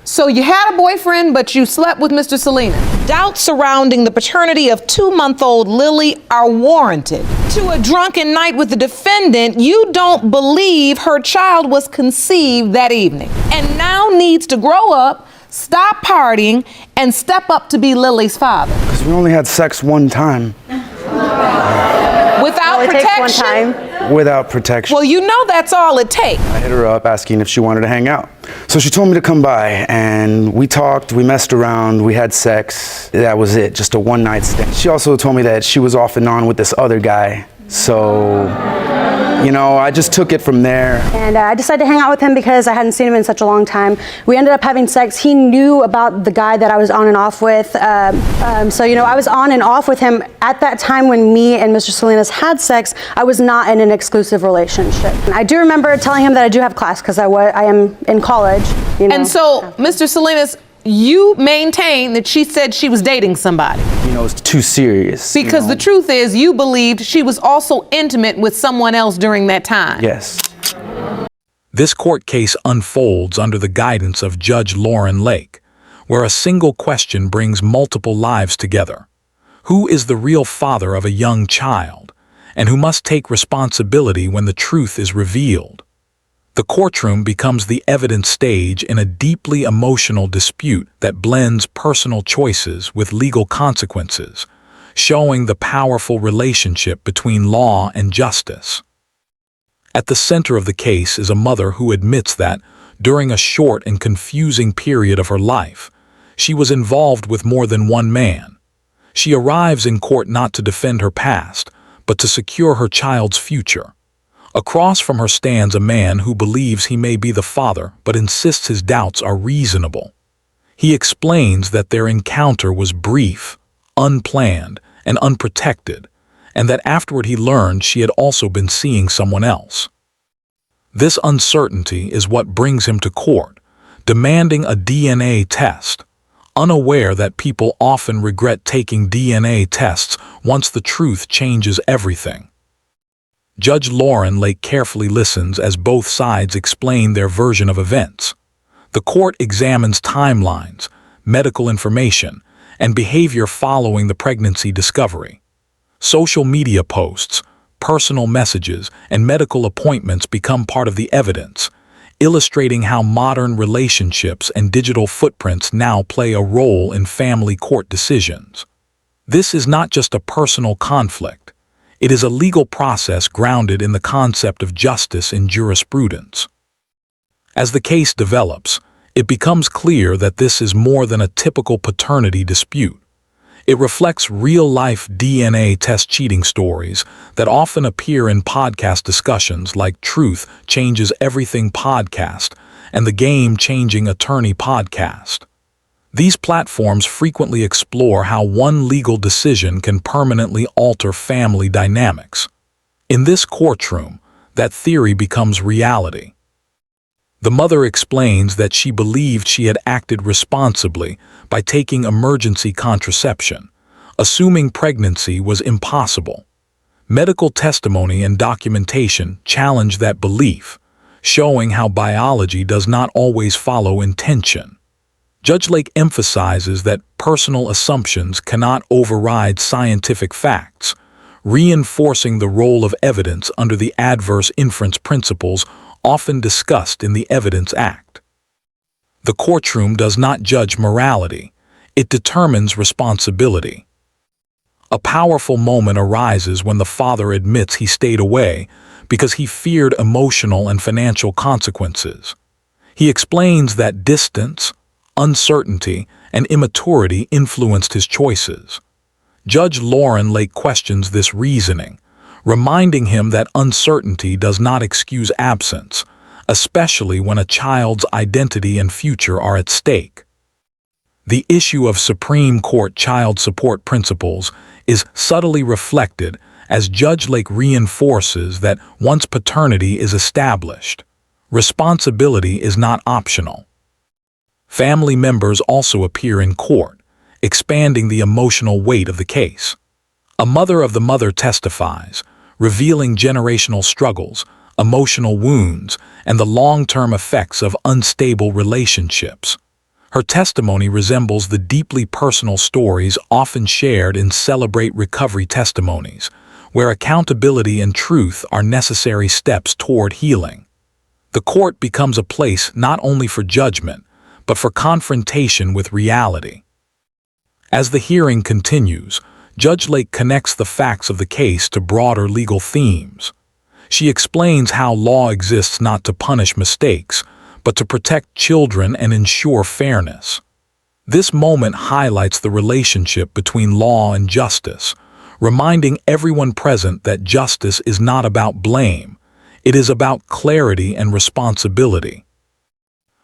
So you had a boyfriend, but you slept with Mr. Salinas. Doubts surrounding the paternity of 2-month-old Lily are warranted. To a drunken night with the defendant, you don't believe her child was conceived that evening, and now needs to grow up, stop partying, and step up to be Lily's father. Because we only had sex one time. Without protection? Without protection. Well, you know that's all it takes. I hit her up asking if she wanted to hang out. So she told me to come by, and we talked, we messed around, we had sex. That was it, just a one-night stand. She also told me that she was off and on with this other guy. So, you know, I just took it from there. And I decided to hang out with him because I hadn't seen him in such a long time. We ended up having sex. He knew about the guy that I was on and off with. So, you know, I was on and off with him. At that time when me and Mr. Salinas had sex, I was not in an exclusive relationship. And I do remember telling him that I do have class because I am in college. You know. And so, Mr. Salinas, you maintain that she said she was dating somebody. You know, it's too serious. Because the truth is, you believed she was also intimate with someone else during that time. Yes. This court case unfolds under the guidance of Judge Lauren Lake, where a single question brings multiple lives together. Who is the real father of a young child, and who must take responsibility when the truth is revealed? The courtroom becomes the evidence stage in a deeply emotional dispute that blends personal choices with legal consequences, showing the powerful relationship between law and justice. At the center of the case is a mother who admits that, during a short and confusing period of her life, she was involved with more than one man. She arrives in court not to defend her past, but to secure her child's future. Across from her stands a man who believes he may be the father but insists his doubts are reasonable. He explains that their encounter was brief, unplanned, and unprotected, and that afterward he learned she had also been seeing someone else. This uncertainty is what brings him to court, demanding a DNA test, unaware that people often regret taking DNA tests once the truth changes everything. Judge Lauren Lake carefully listens as both sides explain their version of events. The court examines timelines, medical information, and behavior following the pregnancy discovery. Social media posts, personal messages, and medical appointments become part of the evidence, illustrating how modern relationships and digital footprints now play a role in family court decisions. This is not just a personal conflict. It is a legal process grounded in the concept of justice in jurisprudence. As the case develops, it becomes clear that this is more than a typical paternity dispute. It reflects real-life DNA test cheating stories that often appear in podcast discussions like Truth Changes Everything podcast and the Game Changing Attorney podcast. These platforms frequently explore how one legal decision can permanently alter family dynamics. In this courtroom, that theory becomes reality. The mother explains that she believed she had acted responsibly by taking emergency contraception, assuming pregnancy was impossible. Medical testimony and documentation challenge that belief, showing how biology does not always follow intention. Judge Lake emphasizes that personal assumptions cannot override scientific facts, reinforcing the role of evidence under the adverse inference principles often discussed in the Evidence Act. The courtroom does not judge morality, it determines responsibility. A powerful moment arises when the father admits he stayed away because he feared emotional and financial consequences. He explains that distance, uncertainty, and immaturity influenced his choices. Judge Lauren Lake questions this reasoning, reminding him that uncertainty does not excuse absence, especially when a child's identity and future are at stake. The issue of Supreme Court child support principles is subtly reflected as Judge Lake reinforces that once paternity is established, responsibility is not optional. Family members also appear in court, expanding the emotional weight of the case. A mother of the mother testifies, revealing generational struggles, emotional wounds, and the long-term effects of unstable relationships. Her testimony resembles the deeply personal stories often shared in Celebrate Recovery testimonies, where accountability and truth are necessary steps toward healing. The court becomes a place not only for judgment, but for confrontation with reality. As the hearing continues, Judge Lake connects the facts of the case to broader legal themes. She explains how law exists not to punish mistakes, but to protect children and ensure fairness. This moment highlights the relationship between law and justice, reminding everyone present that justice is not about blame, it is about clarity and responsibility.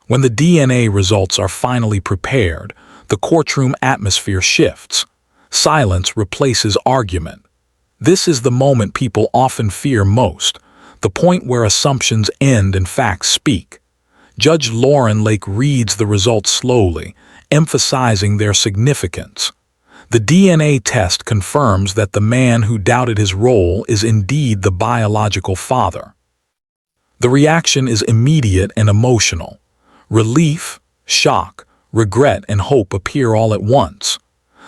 When the DNA results are finally prepared, the courtroom atmosphere shifts. Silence replaces argument. This is the moment people often fear most, the point where assumptions end and facts speak. Judge Lauren Lake reads the results slowly, emphasizing their significance. The DNA test confirms that the man who doubted his role is indeed the biological father. The reaction is immediate and emotional. Relief, shock, regret, and hope appear all at once.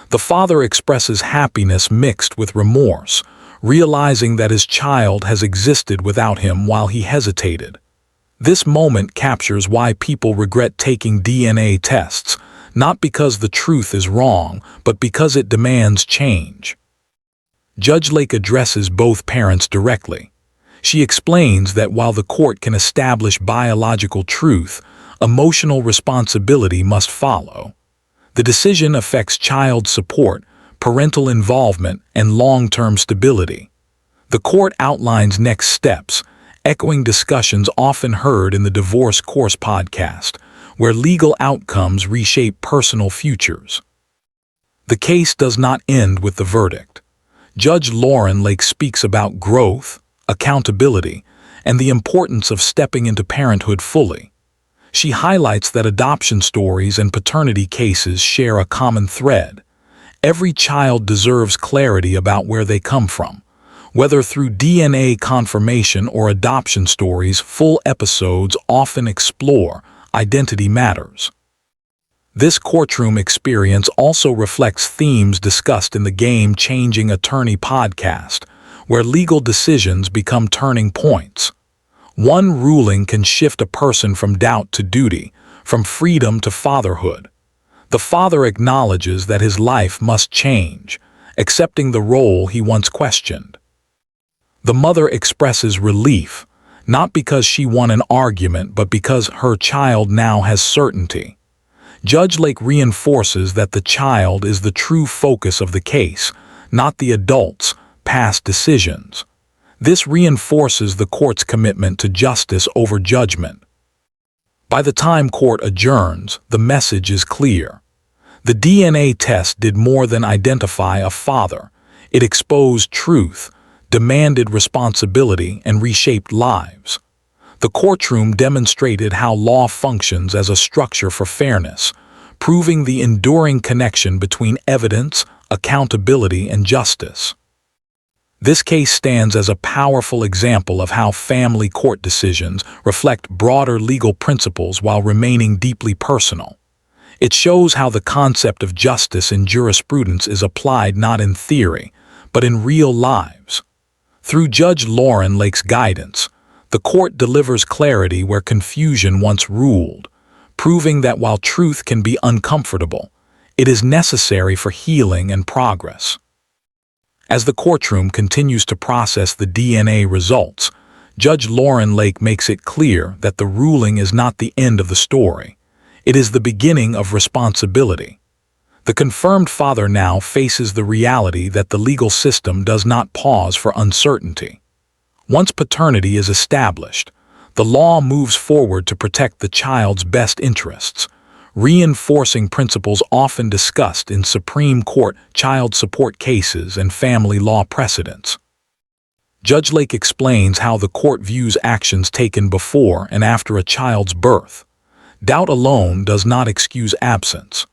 The father expresses happiness mixed with remorse, realizing that his child has existed without him while he hesitated. This moment captures why people regret taking DNA tests, not because the truth is wrong, but because it demands change. Judge Lake addresses both parents directly. She explains that while the court can establish biological truth, emotional responsibility must follow. The decision affects child support, parental involvement, and long-term stability. The court outlines next steps, echoing discussions often heard in the Divorce Course podcast, where legal outcomes reshape personal futures. The case does not end with the verdict. Judge Lauren Lake speaks about growth, accountability, and the importance of stepping into parenthood fully. She highlights that adoption stories and paternity cases share a common thread. Every child deserves clarity about where they come from. Whether through DNA confirmation or adoption stories, full episodes often explore identity matters. This courtroom experience also reflects themes discussed in the Game-Changing Attorney podcast, where legal decisions become turning points. One ruling can shift a person from doubt to duty, from freedom to fatherhood. The father acknowledges that his life must change, accepting the role he once questioned. The mother expresses relief, not because she won an argument, but because her child now has certainty. Judge Lake reinforces that the child is the true focus of the case, not the adult's past decisions. This reinforces the court's commitment to justice over judgment. By the time court adjourns, the message is clear. The DNA test did more than identify a father. It exposed truth, demanded responsibility, and reshaped lives. The courtroom demonstrated how law functions as a structure for fairness, proving the enduring connection between evidence, accountability, and justice. This case stands as a powerful example of how family court decisions reflect broader legal principles while remaining deeply personal. It shows how the concept of justice in jurisprudence is applied not in theory, but in real lives. Through Judge Lauren Lake's guidance, the court delivers clarity where confusion once ruled, proving that while truth can be uncomfortable, it is necessary for healing and progress. As the courtroom continues to process the DNA results, Judge Lauren Lake makes it clear that the ruling is not the end of the story. It is the beginning of responsibility. The confirmed father now faces the reality that the legal system does not pause for uncertainty. Once paternity is established, the law moves forward to protect the child's best interests, reinforcing principles often discussed in Supreme Court child support cases and family law precedents. Judge Lake explains how the court views actions taken before and after a child's birth. Doubt alone does not excuse absence.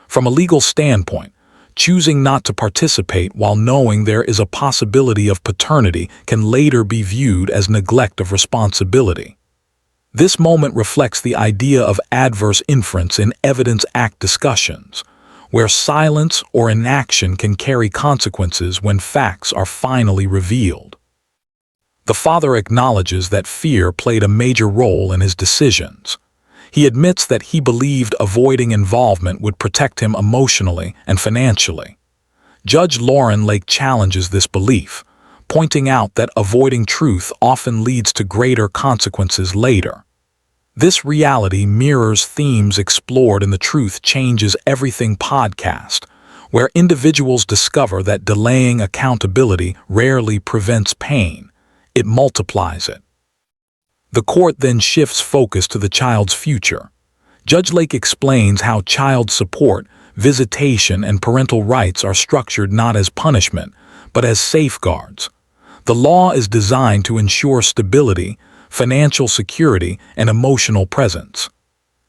From a legal standpoint, choosing not to participate while knowing there is a possibility of paternity can later be viewed as neglect of responsibility. This moment reflects the idea of adverse inference in Evidence Act discussions, where silence or inaction can carry consequences when facts are finally revealed. The father acknowledges that fear played a major role in his decisions. He admits that he believed avoiding involvement would protect him emotionally and financially. Judge Lauren Lake challenges this belief, pointing out that avoiding truth often leads to greater consequences later. This reality mirrors themes explored in the Truth Changes Everything podcast, where individuals discover that delaying accountability rarely prevents pain, it multiplies it. The court then shifts focus to the child's future. Judge Lake explains how child support, visitation, and parental rights are structured not as punishment, but as safeguards. The law is designed to ensure stability, financial security, and emotional presence.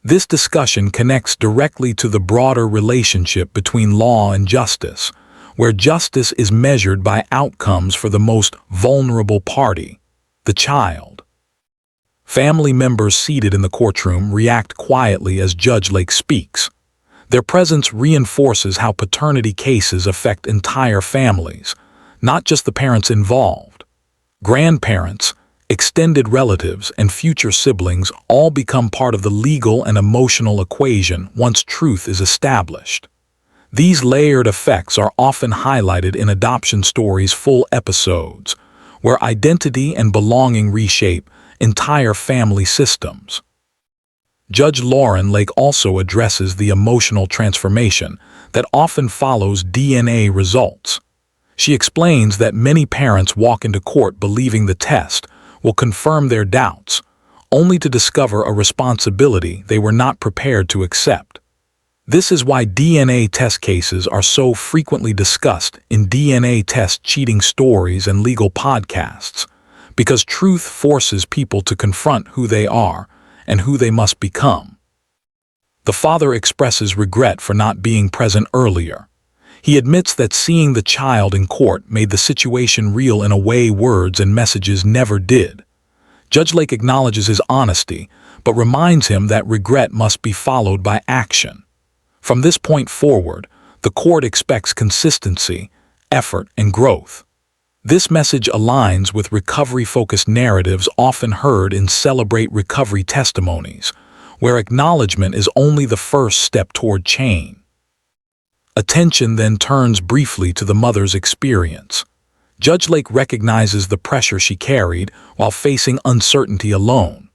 This discussion connects directly to the broader relationship between law and justice, where justice is measured by outcomes for the most vulnerable party, the child. Family members seated in the courtroom react quietly as Judge Lake speaks. Their presence reinforces how paternity cases affect entire families, not just the parents involved. Grandparents, extended relatives, and future siblings all become part of the legal and emotional equation once truth is established. These layered effects are often highlighted in adoption stories' full episodes, where identity and belonging reshape entire family systems. Judge Lauren Lake also addresses the emotional transformation that often follows DNA results. She explains that many parents walk into court believing the test will confirm their doubts, only to discover a responsibility they were not prepared to accept. This is why DNA test cases are so frequently discussed in DNA test cheating stories and legal podcasts, because truth forces people to confront who they are and who they must become. The father expresses regret for not being present earlier. He admits that seeing the child in court made the situation real in a way words and messages never did. Judge Lake acknowledges his honesty, but reminds him that regret must be followed by action. From this point forward, the court expects consistency, effort, and growth. This message aligns with recovery-focused narratives often heard in Celebrate Recovery testimonies, where acknowledgement is only the first step toward change. Attention then turns briefly to the mother's experience. Judge Lake recognizes the pressure she carried while facing uncertainty alone.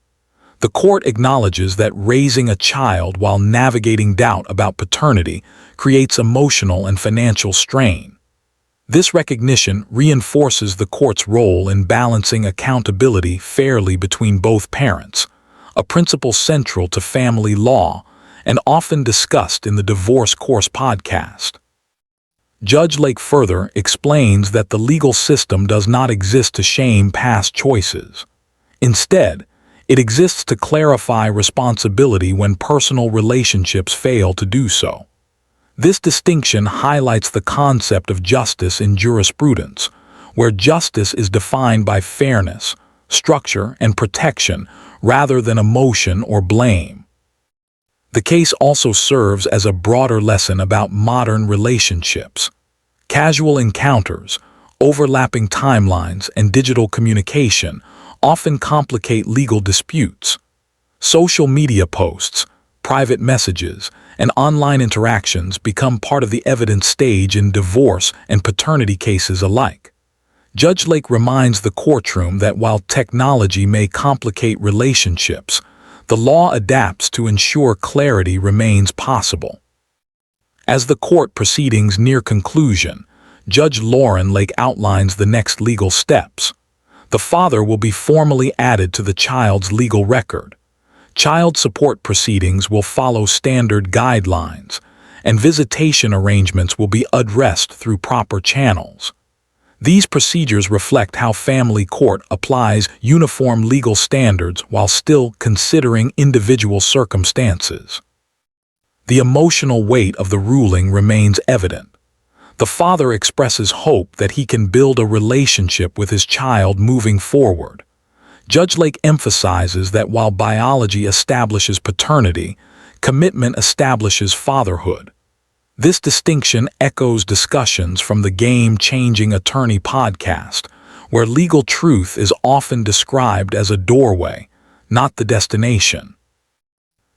The court acknowledges that raising a child while navigating doubt about paternity creates emotional and financial strain. This recognition reinforces the court's role in balancing accountability fairly between both parents, a principle central to family law and often discussed in the Divorce Course podcast. Judge Lake further explains that the legal system does not exist to shame past choices. Instead, it exists to clarify responsibility when personal relationships fail to do so. This distinction highlights the concept of justice in jurisprudence, where justice is defined by fairness, structure, and protection rather than emotion or blame. The case also serves as a broader lesson about modern relationships. Casual encounters, overlapping timelines, and digital communication often complicate legal disputes. Social media posts, private messages, and online interactions become part of the evidence stage in divorce and paternity cases alike. Judge Lake reminds the courtroom that while technology may complicate relationships, the law adapts to ensure clarity remains possible. As the court proceedings near conclusion, Judge Lauren Lake outlines the next legal steps. The father will be formally added to the child's legal record. Child support proceedings will follow standard guidelines, and visitation arrangements will be addressed through proper channels. These procedures reflect how family court applies uniform legal standards while still considering individual circumstances. The emotional weight of the ruling remains evident. The father expresses hope that he can build a relationship with his child moving forward. Judge Lake emphasizes that while biology establishes paternity, commitment establishes fatherhood. This distinction echoes discussions from the Game-Changing Attorney podcast, where legal truth is often described as a doorway, not the destination.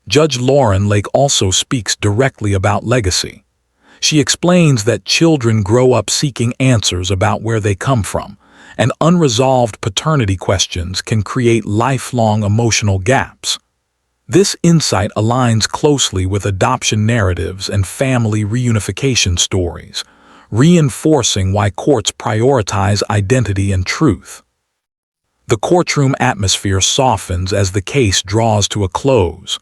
Judge Lauren Lake also speaks directly about legacy. She explains that children grow up seeking answers about where they come from, and unresolved paternity questions can create lifelong emotional gaps. This insight aligns closely with adoption narratives and family reunification stories, reinforcing why courts prioritize identity and truth. The courtroom atmosphere softens as the case draws to a close.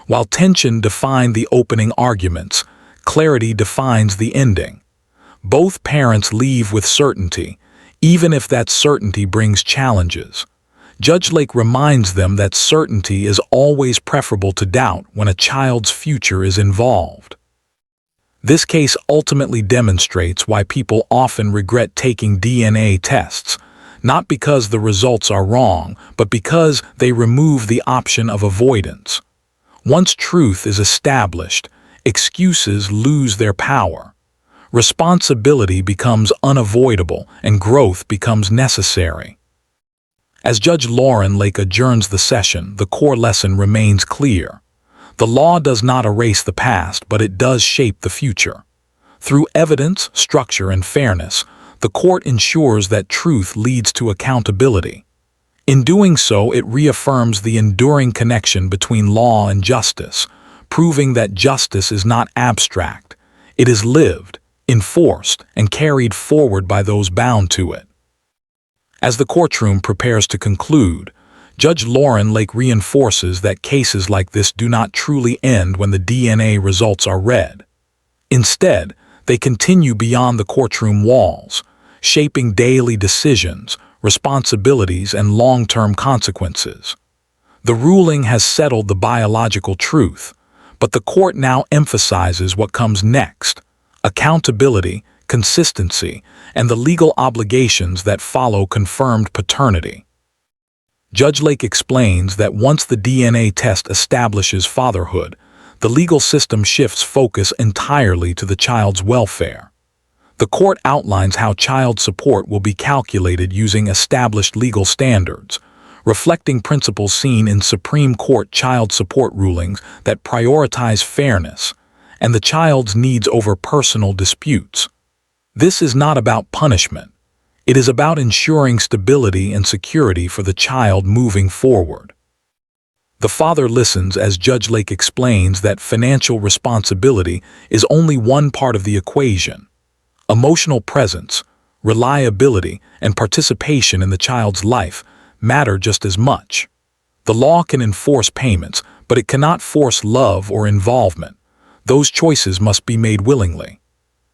While tension defined the opening arguments, clarity defines the ending. Both parents leave with certainty, even if that certainty brings challenges. Judge Lake reminds them that certainty is always preferable to doubt when a child's future is involved. This case ultimately demonstrates why people often regret taking DNA tests, not because the results are wrong, but because they remove the option of avoidance. Once truth is established, excuses lose their power. Responsibility becomes unavoidable and growth becomes necessary. As Judge Lauren Lake adjourns the session, the core lesson remains clear. The law does not erase the past, but it does shape the future. Through evidence, structure, and fairness, the court ensures that truth leads to accountability. In doing so, it reaffirms the enduring connection between law and justice, proving that justice is not abstract. It is lived, enforced, and carried forward by those bound to it. As the courtroom prepares to conclude, Judge Lauren Lake reinforces that cases like this do not truly end when the DNA results are read. Instead, they continue beyond the courtroom walls, shaping daily decisions, responsibilities, and long-term consequences. The ruling has settled the biological truth, but the court now emphasizes what comes next: accountability, consistency, and the legal obligations that follow confirmed paternity. Judge Lake explains that once the DNA test establishes fatherhood, the legal system shifts focus entirely to the child's welfare. The court outlines how child support will be calculated using established legal standards, reflecting principles seen in Supreme Court child support rulings that prioritize fairness and the child's needs over personal disputes. This is not about punishment. It is about ensuring stability and security for the child moving forward. The father listens as Judge Lake explains that financial responsibility is only one part of the equation. Emotional presence, reliability, and participation in the child's life matter just as much. The law can enforce payments, but it cannot force love or involvement. Those choices must be made willingly.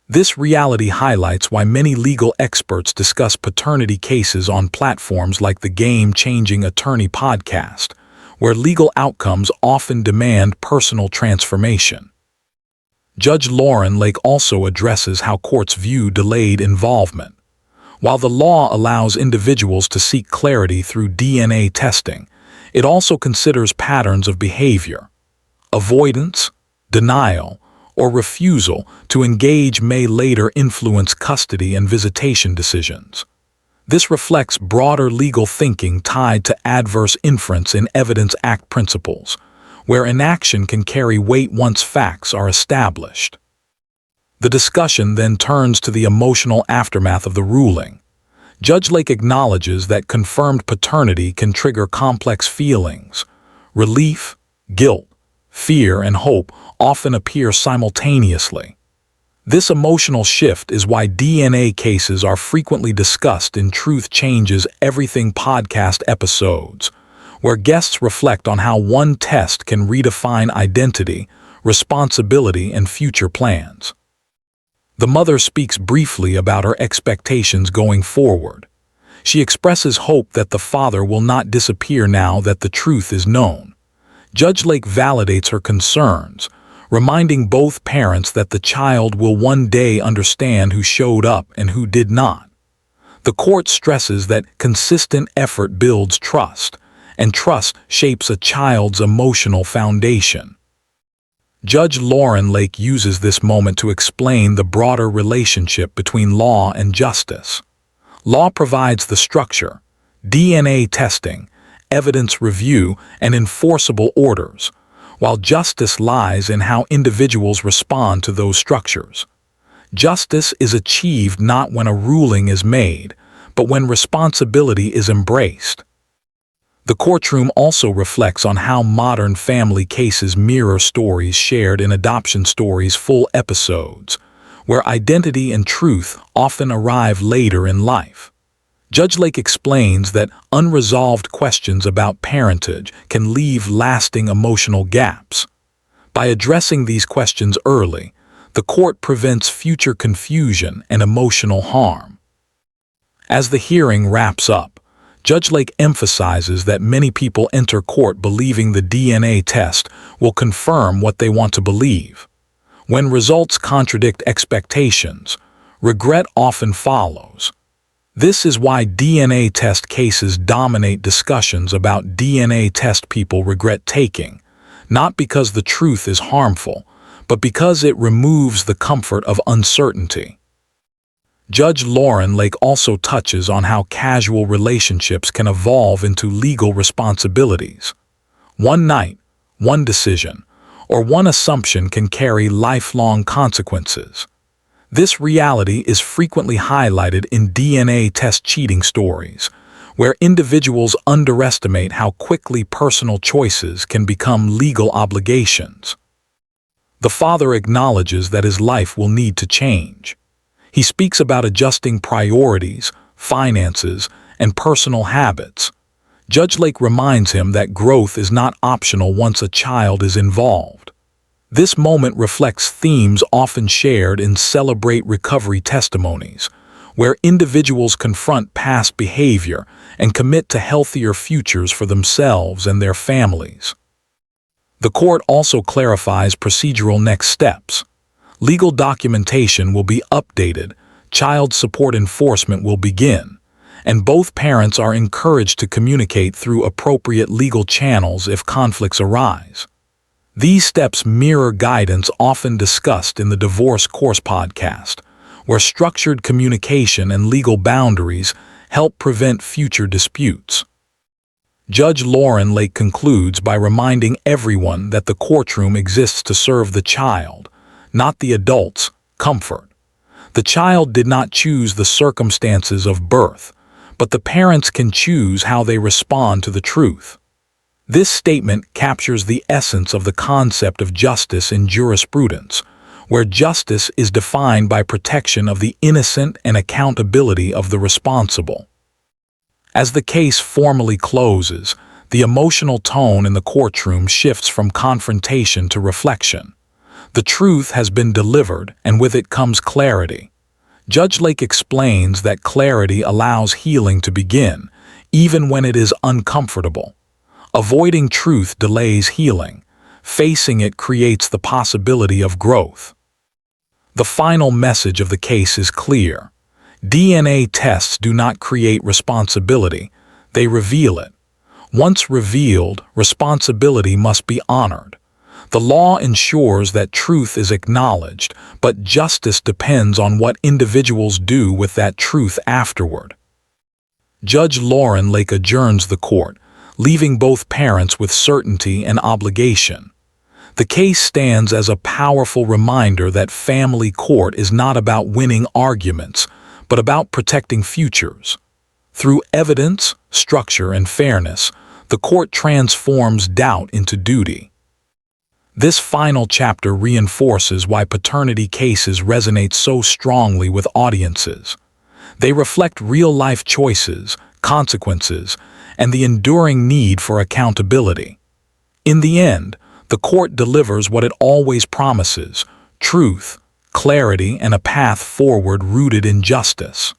This reality highlights why many legal experts discuss paternity cases on platforms like the Game-Changing Attorney podcast, where legal outcomes often demand personal transformation. Judge Lauren Lake also addresses how courts view delayed involvement. While the law allows individuals to seek clarity through DNA testing, it also considers patterns of behavior. Avoidance, denial, or refusal to engage may later influence custody and visitation decisions. This reflects broader legal thinking tied to adverse inference in Evidence Act principles, where inaction can carry weight once facts are established. The discussion then turns to the emotional aftermath of the ruling. Judge Lake acknowledges that confirmed paternity can trigger complex feelings. Relief, guilt, fear, and hope often appear simultaneously. This emotional shift is why DNA cases are frequently discussed in Truth Changes Everything podcast episodes, where guests reflect on how one test can redefine identity, responsibility, and future plans. The mother speaks briefly about her expectations going forward. She expresses hope that the father will not disappear now that the truth is known. Judge Lake validates her concerns, reminding both parents that the child will one day understand who showed up and who did not. The court stresses that consistent effort builds trust, and trust shapes a child's emotional foundation. Judge Lauren Lake uses this moment to explain the broader relationship between law and justice. Law provides the structure, DNA testing, evidence review, and enforceable orders, while justice lies in how individuals respond to those structures. Justice is achieved not when a ruling is made, but when responsibility is embraced. The courtroom also reflects on how modern family cases mirror stories shared in Adoption Stories full episodes, where identity and truth often arrive later in life. Judge Lake explains that unresolved questions about parentage can leave lasting emotional gaps. By addressing these questions early, the court prevents future confusion and emotional harm. As the hearing wraps up, Judge Lake emphasizes that many people enter court believing the DNA test will confirm what they want to believe. When results contradict expectations, regret often follows. This is why DNA test cases dominate discussions about DNA test people regret taking, not because the truth is harmful, but because it removes the comfort of uncertainty. Judge Lauren Lake also touches on how casual relationships can evolve into legal responsibilities. One night, one decision, or one assumption can carry lifelong consequences. This reality is frequently highlighted in DNA test cheating stories, where individuals underestimate how quickly personal choices can become legal obligations. The father acknowledges that his life will need to change. He speaks about adjusting priorities, finances, and personal habits. Judge Lake reminds him that growth is not optional once a child is involved. This moment reflects themes often shared in Celebrate Recovery testimonies, where individuals confront past behavior and commit to healthier futures for themselves and their families. The court also clarifies procedural next steps. Legal documentation will be updated, child support enforcement will begin, and both parents are encouraged to communicate through appropriate legal channels if conflicts arise. These steps mirror guidance often discussed in the Divorce Course podcast, where structured communication and legal boundaries help prevent future disputes. Judge Lauren Lake concludes by reminding everyone that the courtroom exists to serve the child, not the adult's comfort. The child did not choose the circumstances of birth, but the parents can choose how they respond to the truth. This statement captures the essence of the concept of justice in jurisprudence, where justice is defined by protection of the innocent and accountability of the responsible. As the case formally closes, the emotional tone in the courtroom shifts from confrontation to reflection. The truth has been delivered, and with it comes clarity. Judge Lake explains that clarity allows healing to begin, even when it is uncomfortable. Avoiding truth delays healing. Facing it creates the possibility of growth. The final message of the case is clear. DNA tests do not create responsibility, they reveal it. Once revealed, responsibility must be honored. The law ensures that truth is acknowledged, but justice depends on what individuals do with that truth afterward. Judge Lauren Lake adjourns the court, leaving both parents with certainty and obligation. The case stands as a powerful reminder that family court is not about winning arguments, but about protecting futures. Through evidence, structure, and fairness, the court transforms doubt into duty. This final chapter reinforces why paternity cases resonate so strongly with audiences. They reflect real-life choices, consequences, and the enduring need for accountability. In the end, the court delivers what it always promises: truth, clarity, and a path forward rooted in justice.